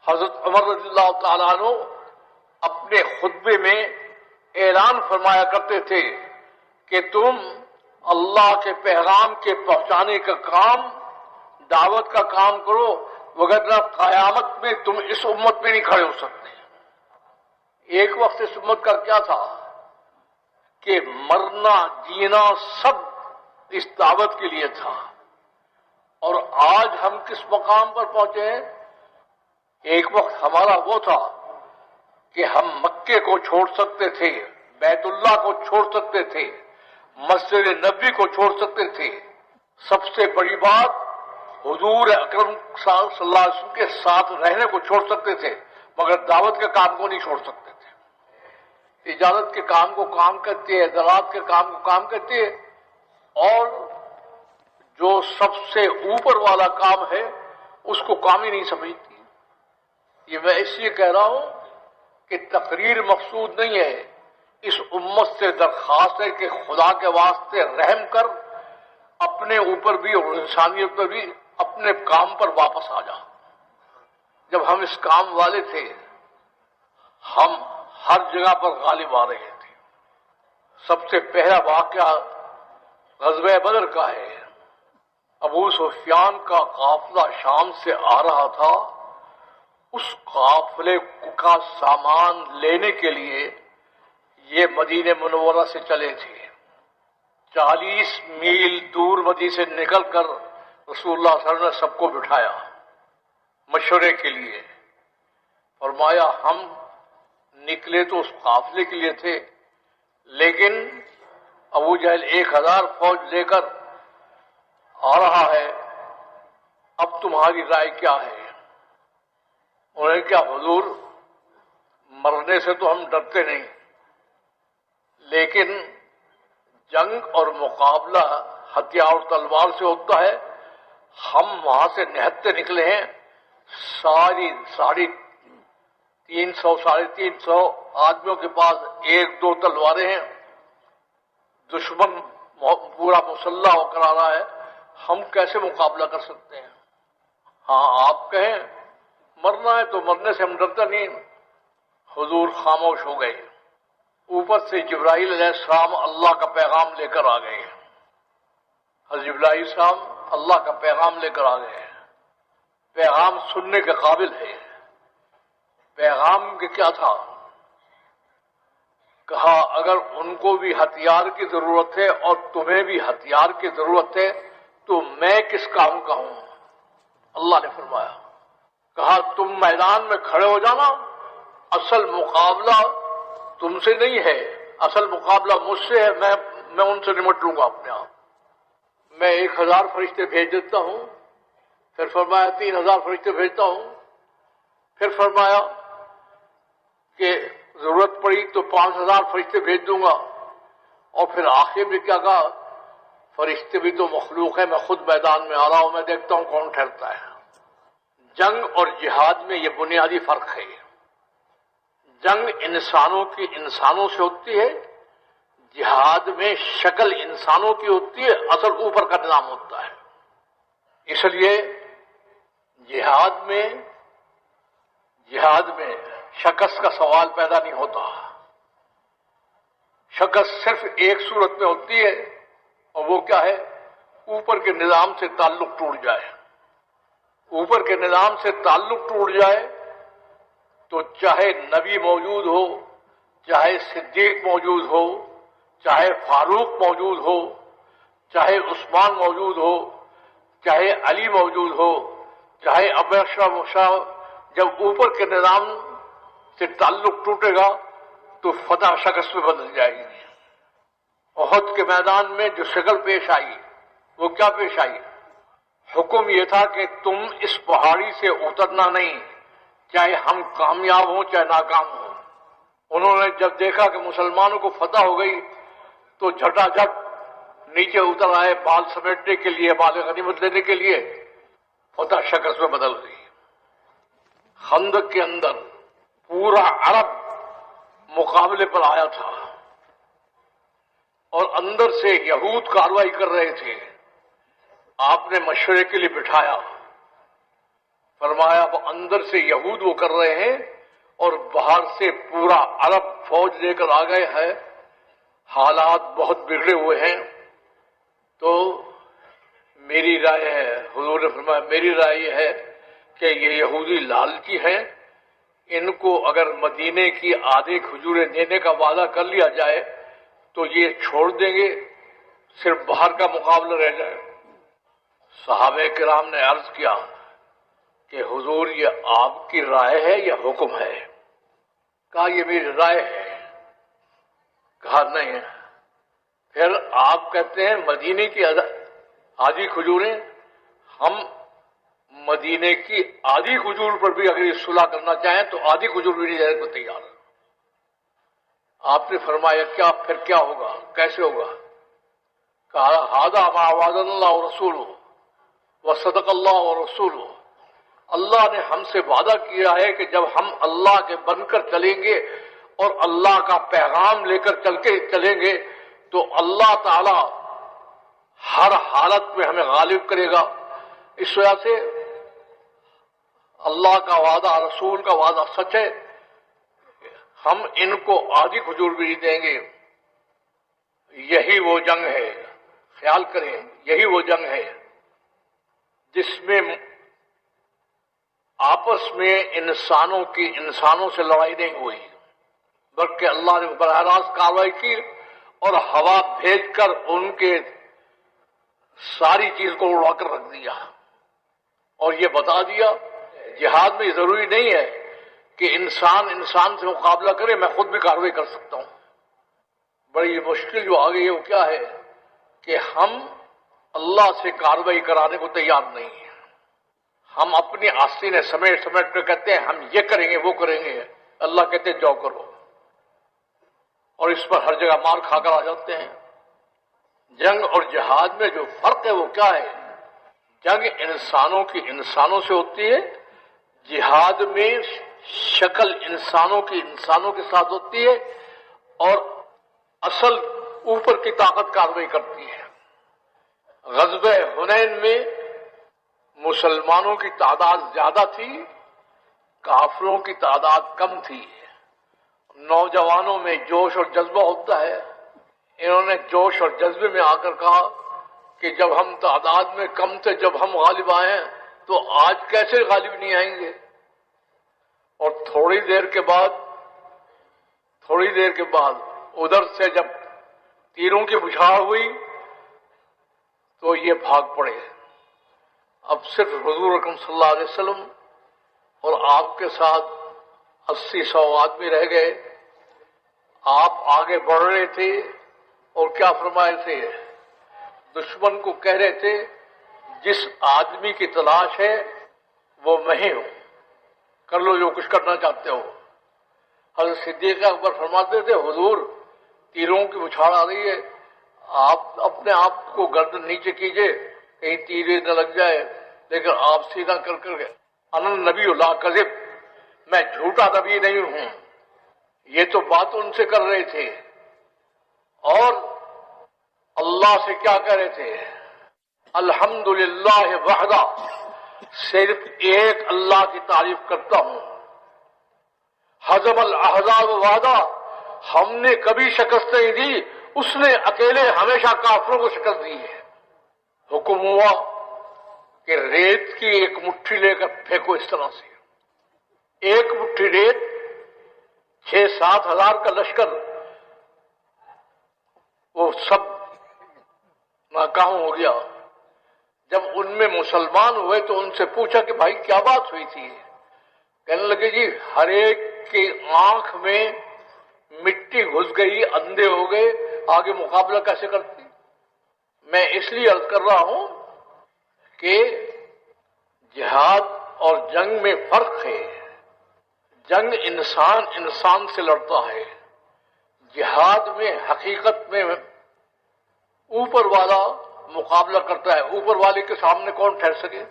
حضرت عمر رضی اللہ تعالیٰ عنہ اپنے خطبے میں اعلان فرمایا کرتے تھے کہ تم اللہ کے پیغام کے پہنچانے کا کام، دعوت کا کام کرو، وگرنہ قیامت میں تم اس امت میں نہیں کھڑے ہو سکتے۔ ایک وقت اس امت کا کیا تھا کہ مرنا جینا سب اس دعوت کے لیے تھا، اور آج ہم کس مقام پر پہنچے ہیں؟ ایک وقت ہمارا وہ تھا کہ ہم مکے کو چھوڑ سکتے تھے، بیت اللہ کو چھوڑ سکتے تھے، مسجد نبی کو چھوڑ سکتے تھے، سب سے بڑی بات حضور اکرم صلی اللہ علیہ وسلم کے ساتھ رہنے کو چھوڑ سکتے تھے، مگر دعوت کے کام کو نہیں چھوڑ سکتے تھے۔ تجارت کے کام کو کام کرتے، زراعت کے کام کو کام کرتے، اور جو سب سے اوپر والا کام ہے اس کو کام ہی نہیں سمجھتی۔ یہ میں اس لیے کہہ رہا ہوں کہ تقریر مقصود نہیں ہے، اس امت سے درخواست ہے کہ خدا کے واسطے رحم کر اپنے اوپر بھی اور انسانیت پر بھی اپنے کام پر واپس آ جا۔ جب ہم اس کام والے تھے ہم ہر جگہ پر غالب آ رہے تھے۔ سب سے پہلا واقعہ غزوہ بدر کا ہے۔ ابو سفیان کا قافلہ شام سے آ رہا تھا، اس قافلے کا سامان لینے کے لیے یہ مدینہ منورہ سے چلے تھے۔ 40 میل دور مدینہ سے نکل کر رسول اللہ صلی اللہ علیہ وسلم نے سب کو بٹھایا مشورے کے لیے۔ فرمایا ہم نکلے تو اس قافلے کے لیے تھے، لیکن ابو جہل 1000 فوج لے کر آ رہا ہے، اب تمہاری رائے کیا ہے؟ انہوں نے کہا حضور مرنے سے تو ہم ڈرتے نہیں، لیکن جنگ اور مقابلہ ہتھیار اور تلوار سے ہوتا ہے، ہم وہاں سے نہتے نکلے ہیں، ساری 350 آدمیوں کے پاس 1-2 تلواریں ہیں، دشمن پورا مسلح ہو کر آ رہا ہے، ہم کیسے مقابلہ کر سکتے ہیں؟ ہاں آپ کہیں مرنا ہے تو مرنے سے ہم ڈرتے نہیں۔ حضور خاموش ہو گئے۔ اوپر سے جبرائیل علیہ السلام اللہ کا پیغام لے کر آ گئے۔ حضرت جبرائیل السلام اللہ کا پیغام لے کر آ گئے۔ پیغام سننے کے قابل ہے۔ پیغام کے کیا تھا؟ کہا اگر ان کو بھی ہتھیار کی ضرورت ہے اور تمہیں بھی ہتھیار کی ضرورت ہے تو میں کس کام کا ہوں؟ اللہ نے فرمایا، کہا تم میدان میں کھڑے ہو جانا، اصل مقابلہ تم سے نہیں ہے، اصل مقابلہ مجھ سے ہے، میں ان سے نمٹ لوں گا اپنے آپ۔ میں 1000 فرشتے بھیج دیتا ہوں، پھر فرمایا 3000 فرشتے بھیجتا ہوں، پھر فرمایا کہ ضرورت پڑی تو 5000 فرشتے بھیج دوں گا، اور پھر آخر میں کیا کہا؟ فرشتے بھی تو مخلوق ہے، میں خود میدان میں آ رہا ہوں، میں دیکھتا ہوں کون ٹھہرتا ہے۔ جنگ اور جہاد میں یہ بنیادی فرق ہے۔ جنگ انسانوں کی انسانوں سے ہوتی ہے، جہاد میں شکل انسانوں کی ہوتی ہے، اصل اوپر کا نظام ہوتا ہے۔ اس لیے جہاد میں شکست کا سوال پیدا نہیں ہوتا۔ شکست صرف ایک صورت میں ہوتی ہے، اور وہ کیا ہے؟ اوپر کے نظام سے تعلق ٹوٹ جائے۔ اوپر کے نظام سے تعلق ٹوٹ جائے تو چاہے نبی موجود ہو، چاہے صدیق موجود ہو، چاہے فاروق موجود ہو، چاہے عثمان موجود ہو، چاہے علی موجود ہو، چاہے ابو شاہ، جب اوپر کے نظام سے تعلق ٹوٹے گا تو فتح شکست میں بدل جائے گی۔ احد کے میدان میں جو شکل پیش آئی وہ کیا پیش آئی؟ حکم یہ تھا کہ تم اس پہاڑی سے اترنا نہیں، چاہے ہم کامیاب ہوں چاہے ناکام ہوں۔ انہوں نے جب دیکھا کہ مسلمانوں کو فتح ہو گئی تو جھٹا جھٹ نیچے اتر آئے، بال سمیٹنے کے لیے، بال غنیمت لینے کے لیے۔ فتح شکست میں بدل گئی۔ خندق کے اندر پورا عرب مقابلے پر آیا تھا، اور اندر سے یہود کارروائی کر رہے تھے۔ آپ نے مشورے کے لیے بٹھایا، فرمایا وہ اندر سے یہود وہ کر رہے ہیں اور باہر سے پورا عرب فوج لے کر آ گئے ہیں، حالات بہت بگڑے ہوئے ہیں۔ تو میری رائے ہے، حضور نے فرمایا میری رائے یہ ہے کہ یہ یہودی لالچی ہیں، ان کو اگر مدینے کی آدھی کھجوریں دینے کا وعدہ کر لیا جائے تو یہ چھوڑ دیں گے، صرف باہر کا مقابلہ رہ جائے۔ صحابہ کرام نے عرض کیا کہ حضور یہ آپ کی رائے ہے یا حکم ہے؟ کہا یہ میری رائے ہے۔ کہا نہیں ہے۔ پھر آپ کہتے ہیں مدینے کی آدھی کھجوریں، ہم مدینے کی آدھی کھجور پر بھی اگر یہ صلح کرنا چاہیں تو آدھی کھجور بھی نہیں دینے کو تیار ہے۔ آپ نے فرمایا کیا پھر کیا ہوگا، کیسے ہوگا؟ کہا ھذا ما وعدنا اللہ ورسولہ وصدق اللہ ورسولہ، اللہ نے ہم سے وعدہ کیا ہے کہ جب ہم اللہ کے بن کر چلیں گے اور اللہ کا پیغام لے کر چلیں گے تو اللہ تعالی ہر حالت میں ہمیں غالب کرے گا۔ اس وجہ سے اللہ کا وعدہ، رسول کا وعدہ سچ ہے، ہم ان کو آدھی کھجور بھی نہیں دیں گے۔ یہی وہ جنگ ہے، خیال کریں، یہی وہ جنگ ہے جس میں آپس میں انسانوں سے لڑائی نہیں ہوئی، بلکہ اللہ نے براہ راست کارروائی کی اور ہوا بھیج کر ان کے ساری چیز کو اڑا کر رکھ دیا اور یہ بتا دیا جہاد میں ضروری نہیں ہے کہ انسان سے مقابلہ کرے، میں خود بھی کارروائی کر سکتا ہوں۔ بڑی مشکل جو آ گئی ہے وہ کیا ہے کہ ہم اللہ سے کارروائی کرانے کو تیار نہیں ہیں، ہم اپنی آستینیں سمیٹ کر کہتے ہیں ہم یہ کریں گے وہ کریں گے، اللہ کہتے ہیں جاؤ کرو، اور اس پر ہر جگہ مار کھا کر آ جاتے ہیں۔ جنگ اور جہاد میں جو فرق ہے وہ کیا ہے؟ جنگ انسانوں سے ہوتی ہے، جہاد میں شکل انسانوں کے ساتھ ہوتی ہے اور اصل اوپر کی طاقت کارروائی کرتی ہے۔ غزوہ حنین میں مسلمانوں کی تعداد زیادہ تھی، کافروں کی تعداد کم تھی۔ نوجوانوں میں جوش اور جذبہ ہوتا ہے، انہوں نے جوش اور جذبے میں آ کر کہا کہ جب ہم تعداد میں کم تھے، جب ہم غالب آئے ہیں تو آج کیسے غالب نہیں آئیں گے؟ اور تھوڑی دیر کے بعد ادھر سے جب تیروں کی بچھاڑ ہوئی تو یہ بھاگ پڑے۔ اب صرف حضور اکرم صلی اللہ علیہ وسلم اور آپ کے ساتھ 80-100 آدمی رہ گئے۔ آپ آگے بڑھ رہے تھے اور کیا فرمائے تھے؟ دشمن کو کہہ رہے تھے جس آدمی کی تلاش ہے وہ میں ہی ہوں، کر لو جو کچھ کرنا چاہتے ہو۔ حضرت صدیق اکبر فرماتے تھے حضور تیروں کی بچھاڑ آ رہی ہے، آپ اپنے آپ کو گردن نیچے کیجئے کہیں تیر نہ لگ جائے، لیکن آپ سیدھا کر گئے انا نبی لا کذب، میں جھوٹا نبی نہیں ہوں۔ یہ تو بات ان سے کر رہے تھے اور اللہ سے کیا کہہ رہے تھے؟ الحمدللہ وحدہ، صرف ایک اللہ کی تعریف کرتا ہوں۔ حزم الاحزاب وحدہ، ہم نے کبھی شکست نہیں دی، اس نے اکیلے ہمیشہ کافروں کو شکست دی ہے۔ حکم ہوا کہ ریت کی ایک مٹھی لے کر پھینکو، اس طرح سے ایک مٹھی ریت 6-7 ہزار کا لشکر وہ سب ناکام ہو گیا۔ جب ان میں مسلمان ہوئے تو ان سے پوچھا کہ بھائی کیا بات ہوئی تھی؟ کہنے لگے جی ہر ایک کی آنکھ میں مٹی گھس گئی، اندھے ہو گئے، آگے مقابلہ کیسے کرتے؟ میں اس لیے عرض کر رہا ہوں کہ جہاد اور جنگ میں فرق ہے۔ جنگ انسان سے لڑتا ہے، جہاد میں حقیقت میں اوپر والا مقابلہ کرتا ہے۔ اوپر والے کے سامنے کون ٹھہر سکے؟